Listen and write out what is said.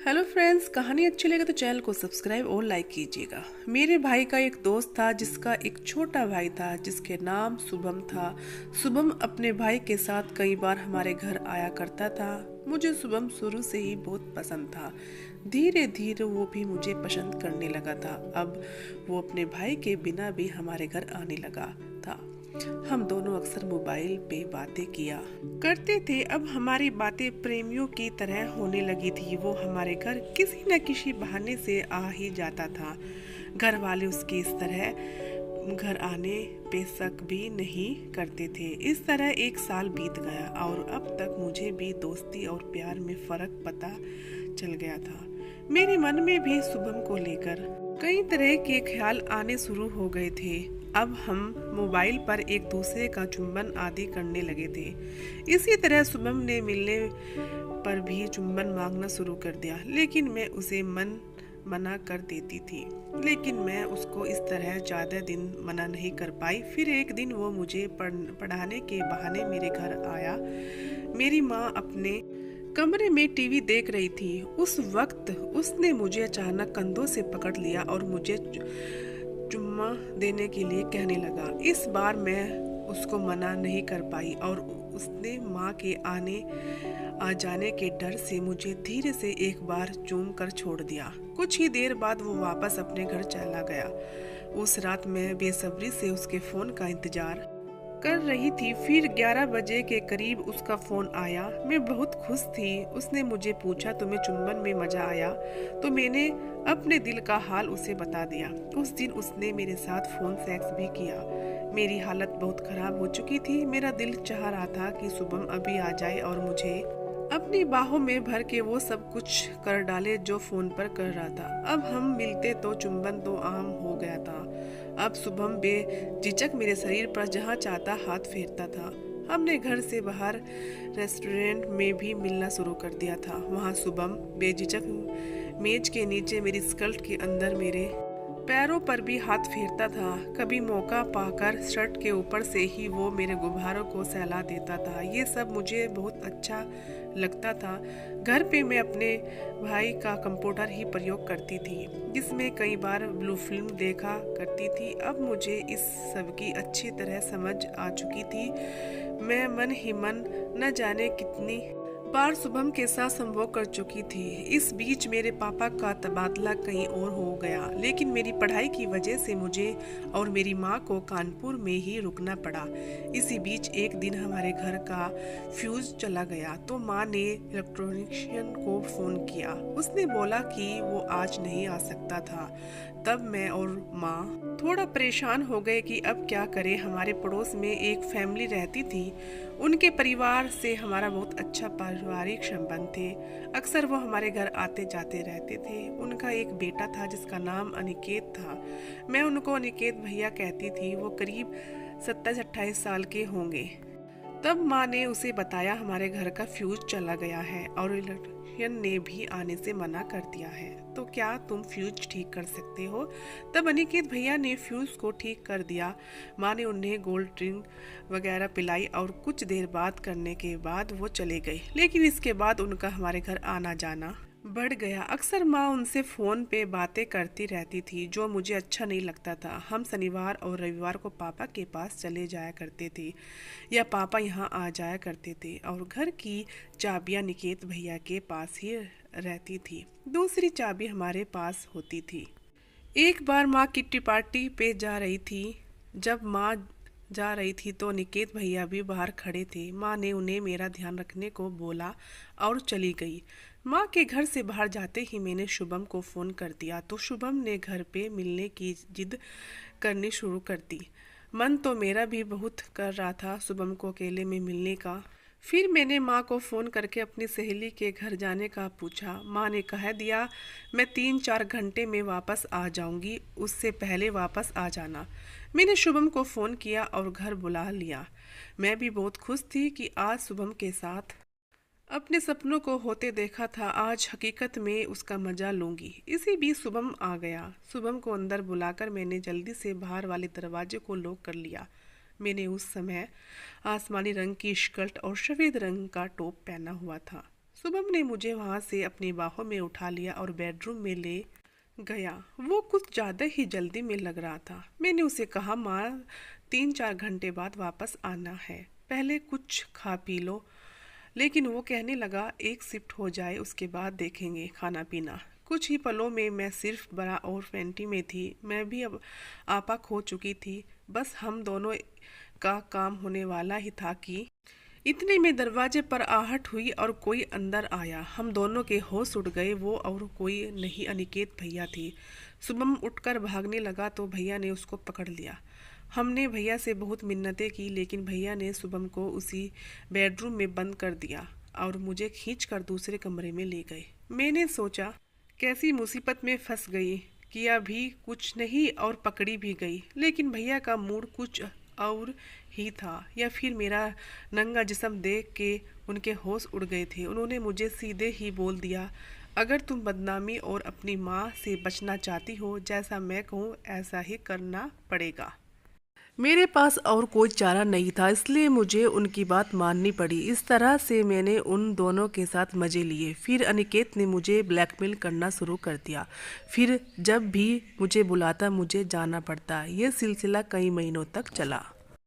Hello friends, कहानी अच्छी लगे तो चैनल को सब्सक्राइब और लाइक कीजिएगा। मेरे भाई का एक दोस्त था जिसका एक छोटा भाई था जिसके नाम शुभम था। शुभम अपने भाई के साथ कई बार हमारे घर आया करता था। मुझे शुभम शुरू से ही बहुत पसंद था। धीरे धीरे वो भी मुझे पसंद करने लगा था। अब वो अपने भाई के बिना भी हमारे घर आने लगा था। हम दोनों अक्सर मोबाइल पे बातें किया करते थे। अब हमारी बातें प्रेमियों की तरह होने लगी थी। वो हमारे घर किसी न किसी बहाने से आ ही जाता था। घर वाले उसके इस तरह घर आने पे शक भी नहीं करते थे। इस तरह एक साल बीत गया और अब तक मुझे भी दोस्ती और प्यार में फर्क पता चल गया था। मेरे मन में भी शुभम को लेकर कई तरह के ख्याल आने शुरू हो गए थे। अब हम मोबाइल पर एक दूसरे का चुंबन आदि करने लगे थे। इसी तरह शुभम ने मिलने पर भी चुंबन मांगना शुरू कर दिया, लेकिन मैं उसे मना कर देती थी। लेकिन मैं उसको इस तरह ज़्यादा दिन मना नहीं कर पाई। फिर एक दिन वो मुझे पढ़ाने के बहाने मेरे घर आया। मेरी माँ अपने कमरे में टीवी देख रही थी। उस वक्त उसने मुझे अचानक कंधों से पकड़ लिया और मुझे चुम्मा देने के लिए कहने लगा। इस बार मैं उसको मना नहीं कर पाई और उसने माँ के आ जाने के डर से मुझे धीरे से एक बार चूम कर छोड़ दिया। कुछ ही देर बाद वो वापस अपने घर चला गया। उस रात मैं बेसब्री से उसके फोन का इंतजार कर रही थी। फिर 11 बजे के करीब उसका फोन आया। मैं बहुत खुश थी। उसने मुझे पूछा, तुम्हें चुंबन में मजा आया? तो मैंने अपने दिल का हाल उसे बता दिया। उस दिन उसने मेरे साथ फोन सेक्स भी किया। मेरी हालत बहुत खराब हो चुकी थी। मेरा दिल चाह रहा था कि शुभम अभी आ जाए और मुझे अपनी बाहों में भर के वो सब कुछ कर डाले जो फोन पर कर रहा था। अब हम मिलते तो चुंबन तो आम हो गया था। अब शुभम बेझिझक मेरे शरीर पर जहाँ चाहता हाथ फेरता था। हमने घर से बाहर रेस्टोरेंट में भी मिलना शुरू कर दिया था। वहाँ शुभम बेझिझक मेज के नीचे मेरी स्कर्ट के अंदर मेरे पैरों पर भी हाथ फेरता था। कभी मौका पाकर शर्ट के ऊपर से ही वो मेरे गुब्बारों को सहला देता था। ये सब मुझे बहुत अच्छा लगता था। घर पे मैं अपने भाई का कंप्यूटर ही प्रयोग करती थी, जिसमें कई बार ब्लू फिल्म देखा करती थी। अब मुझे इस सब की अच्छी तरह समझ आ चुकी थी। मैं मन ही मन न जाने कितनी बार शुभम के साथ संभोग कर चुकी थी। इस बीच मेरे पापा का तबादला कहीं और हो गया, लेकिन मेरी पढ़ाई की वजह से मुझे और मेरी माँ को कानपुर में ही रुकना पड़ा। इसी बीच एक दिन हमारे घर का फ्यूज चला गया तो माँ ने इलेक्ट्रॉनिशियन को फ़ोन किया। उसने बोला कि वो आज नहीं आ सकता था। तब मैं और माँ थोड़ा परेशान हो गए कि अब क्या करें। हमारे पड़ोस में एक फैमिली रहती थी। उनके परिवार से हमारा बहुत अच्छा पारिवारिक संबंध थे। अक्सर वो हमारे घर आते जाते रहते थे। उनका एक बेटा था जिसका नाम अनिकेत था। मैं उनको अनिकेत भैया कहती थी। वो करीब 27-28 साल के होंगे। तब माँ ने उसे बताया, हमारे घर का फ्यूज चला गया है और इलेक्ट्रिशियन ने भी आने से मना कर दिया है, तो क्या तुम फ्यूज ठीक कर सकते हो? तब अनिकेत भैया ने फ्यूज को ठीक कर दिया। माँ ने उन्हें गोल्ड ड्रिंक वगैरह पिलाई और कुछ देर बात करने के बाद वो चले गए। लेकिन इसके बाद उनका हमारे घर आना जाना बढ़ गया। अक्सर माँ उनसे फ़ोन पे बातें करती रहती थी, जो मुझे अच्छा नहीं लगता था। हम शनिवार और रविवार को पापा के पास चले जाया करते थे या पापा यहाँ आ जाया करते थे और घर की चाबियाँ निकेत भैया के पास ही रहती थी। दूसरी चाबी हमारे पास होती थी। एक बार माँ किट्टी पार्टी पे जा रही थी। जब माँ जा रही थी तो निकेत भैया भी बाहर खड़े थे। माँ ने उन्हें मेरा ध्यान रखने को बोला और चली गई। माँ के घर से बाहर जाते ही मैंने शुभम को फ़ोन कर दिया तो शुभम ने घर पे मिलने की जिद करनी शुरू कर दी। मन तो मेरा भी बहुत कर रहा था शुभम को अकेले में मिलने का। फिर मैंने माँ को फ़ोन करके अपनी सहेली के घर जाने का पूछा। माँ ने कह दिया, मैं 3-4 घंटे में वापस आ जाऊंगी, उससे पहले वापस आ जाना। मैंने शुभम को फ़ोन किया और घर बुला लिया। मैं भी बहुत खुश थी कि आज शुभम के साथ अपने सपनों को होते देखा था, आज हकीकत में उसका मजा लूंगी। इसी बीच शुभम आ गया। शुभम को अंदर बुलाकर मैंने जल्दी से बाहर वाले दरवाजे को लॉक कर लिया। मैंने उस समय आसमानी रंग की स्कर्ट और सफ़ेद रंग का टॉप पहना हुआ था। शुभम ने मुझे वहाँ से अपनी बाहों में उठा लिया और बेडरूम में ले गया। वो कुछ ज़्यादा ही जल्दी में लग रहा था। मैंने उसे कहा, माँ 3-4 घंटे बाद वापस आना है, पहले कुछ खा पी लो। लेकिन वो कहने लगा, एक शिफ्ट हो जाए उसके बाद देखेंगे खाना पीना। कुछ ही पलों में मैं सिर्फ बड़ा और फैंटी में थी। मैं भी अब आपा खो चुकी थी। बस हम दोनों का काम होने वाला ही था कि इतने में दरवाजे पर आहट हुई और कोई अंदर आया। हम दोनों के होश उड़ गए। वो और कोई नहीं, अनिकेत भैया थी। शुभम उठकर भागने लगा तो भैया ने उसको पकड़ लिया। हमने भैया से बहुत मिन्नतें की, लेकिन भैया ने शुभम को उसी बेडरूम में बंद कर दिया और मुझे खींचकर दूसरे कमरे में ले गए। मैंने सोचा, कैसी मुसीबत में फंस गई, किया भी कुछ नहीं और पकड़ी भी गई। लेकिन भैया का मूड कुछ और ही था, या फिर मेरा नंगा जिस्म देख के उनके होश उड़ गए थे। उन्होंने मुझे सीधे ही बोल दिया, अगर तुम बदनामी और अपनी माँ से बचना चाहती हो, जैसा मैं कहूँ ऐसा ही करना पड़ेगा। मेरे पास और कोई चारा नहीं था, इसलिए मुझे उनकी बात माननी पड़ी। इस तरह से मैंने उन दोनों के साथ मज़े लिए। फिर अनिकेत ने मुझे ब्लैकमेल करना शुरू कर दिया। फिर जब भी मुझे बुलाता मुझे जाना पड़ता। ये सिलसिला कई महीनों तक चला।